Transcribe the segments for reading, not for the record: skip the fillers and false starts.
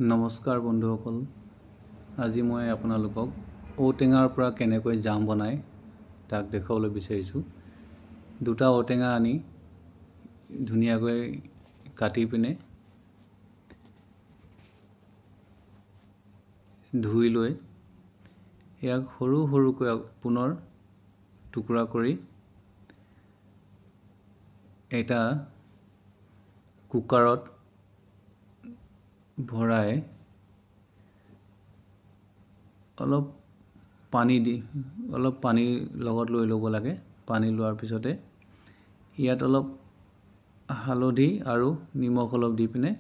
নমস্কাৰ বন্ধুসকল, আজি মই আপোনালোকক ঔটেঙাৰ পৰা কেনেকৈ জাম বনায় তাক দেখাবলৈ বিচাৰিছোঁ। দুটা ঔটেঙা আনি ধুনীয়াকৈ কাটি পিনে ধুই লৈ ইয়াক সৰু সৰুকৈ পুনৰ টুকুৰা কৰি এটা কুকাৰত ভৰাই অলপ পানী লগত লৈ ল'ব লাগে। পানী লোৱাৰ পিছতে ইয়াত অলপ হালধি আৰু নিমখ অলপ দি পিনে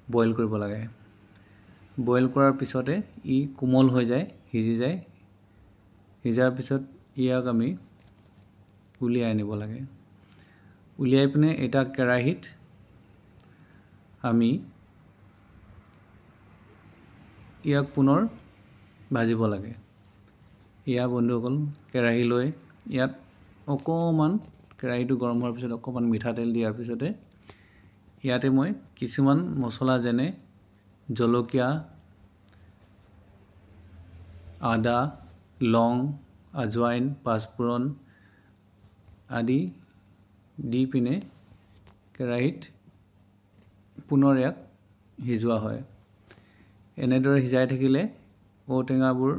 বইল কৰিব লাগে। বইল কৰাৰ পিছতে ই কোমল হৈ যায়, সিজি যায়। সিজাৰ পিছত ইয়াক আমি উলিয়াই আনিব লাগে। উলিয়াই পিনে এটা কেৰাহীত আমি ইয়াক পুনৰ ভাজিব লাগে। বন্ধুসকল, কেৰাহী লৈ ইয়াত অকণমান কেৰাহীটো গৰম হোৱাৰ পিছত অকণমান মিঠাতেল দিয়াৰ পিছতে ইয়াতে মই কিছুমান মছলা যেনে জলকীয়া, আদা, লং, আজৱাইন, পাঁচফোৰণ আদি দি পিনে কেৰাহীত পুনৰ ইয়াক সিজোৱা হয়। এনেদৰে সিজাই থাকিলে ঔটেঙাবোৰ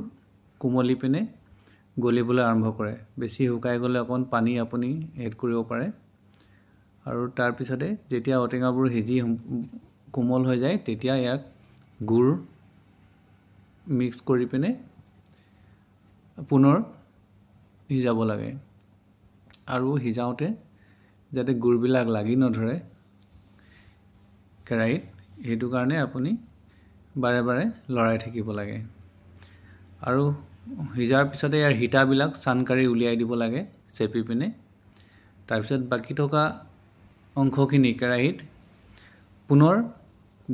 কোমলি পিনে গলিবলৈ আৰম্ভ কৰে। বেছি শুকাই গ'লে অকণ পানী আপুনি এড কৰিব পাৰে। আৰু তাৰপিছতে যেতিয়া ঔটেঙাবোৰ সিজি কোমল হৈ যায় তেতিয়া ইয়াক গুড় মিক্স কৰি পিনে পুনৰ সিজাব লাগে। আৰু সিজাওঁতে যাতে গুড়বিলাক লাগি নধৰে কেৰাহীত, সেইটো কাৰণে আপুনি বাৰে বাৰে লৰাই থাকিব লাগে। আৰু সিজাৰ পিছতে ইয়াৰ হিতাবিলাক চান কাঢ়ি উলিয়াই দিব লাগে চেপি পিনে। তাৰপিছত বাকী থকা অংশখিনি কেৰাহীত পুনৰ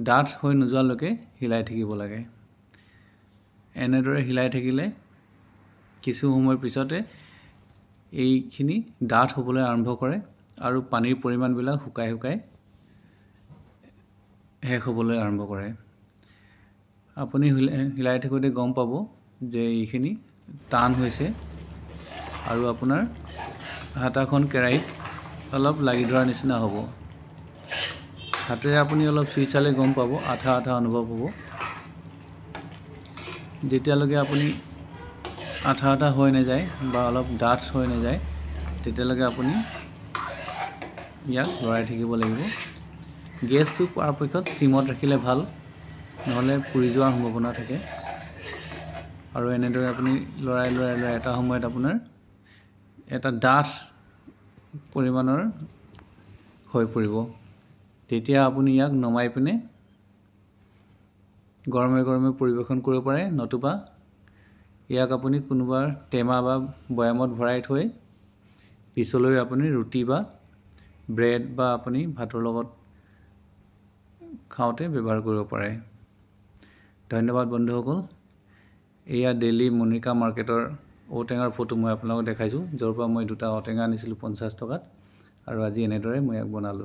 ডাঠ হৈ নোযোৱালৈকে হিলাই থাকিব লাগে। এনেদৰে হিলাই থাকিলে কিছু সময়ৰ পিছতে এইখিনি ডাঠ হ'বলৈ আৰম্ভ কৰে আৰু পানীৰ পৰিমাণবিলাক শুকাই শেষ হ'বলৈ আৰম্ভ কৰে। আপুনি হিলাই থাকোঁতে গম পাব যে এইখিনি টান হৈছে আৰু আপোনাৰ হাতাখন কেৰাহীত অলপ লাগি ধৰাৰ নিচিনা হ'ব। হাতেৰে আপুনি অলপ চুই চালে গম পাব, আঠা আঠা অনুভৱ হ'ব। যেতিয়ালৈকে আপুনি আঠা আঠা হৈ নাযায় বা অলপ ডাঠ হৈ নাযায় তেতিয়ালৈকে আপুনি ইয়াক লৰাই থাকিব লাগিব। গেছটো পৰাপক্ষত চিমত ৰাখিলে ভাল, নহ'লে পুৰি যোৱাৰ সম্ভাৱনা থাকে। আৰু এনেদৰে আপুনি লৰাই এটা সময়ত আপোনাৰ এটা ডাঠ পৰিমাণৰ হৈ পৰিব। তেতিয়া আপুনি ইয়াক নমাই পিনে গৰমে গৰমে পৰিৱেশন কৰিব পাৰে, নতুবা ইয়াক আপুনি কোনোবা টেমা বা বৈয়ামত ভৰাই থৈ পিছলৈ আপুনি ৰুটি বা ব্ৰেড বা আপুনি ভাতৰ লগত খাওঁতে ব্যৱহাৰ কৰিব পাৰে। ধন্যবাদ বন্ধুসকল। এয়া দিল্লী মনিকা মাৰ্কেটৰ ঔটেঙাৰ ফটো মই আপোনালোকক দেখাইছোঁ, য'ৰ পৰা মই দুটা ঔটেঙা আনিছিলোঁ 50 টকাত, আৰু আজি এনেদৰে মই ইয়াক বনালোঁ।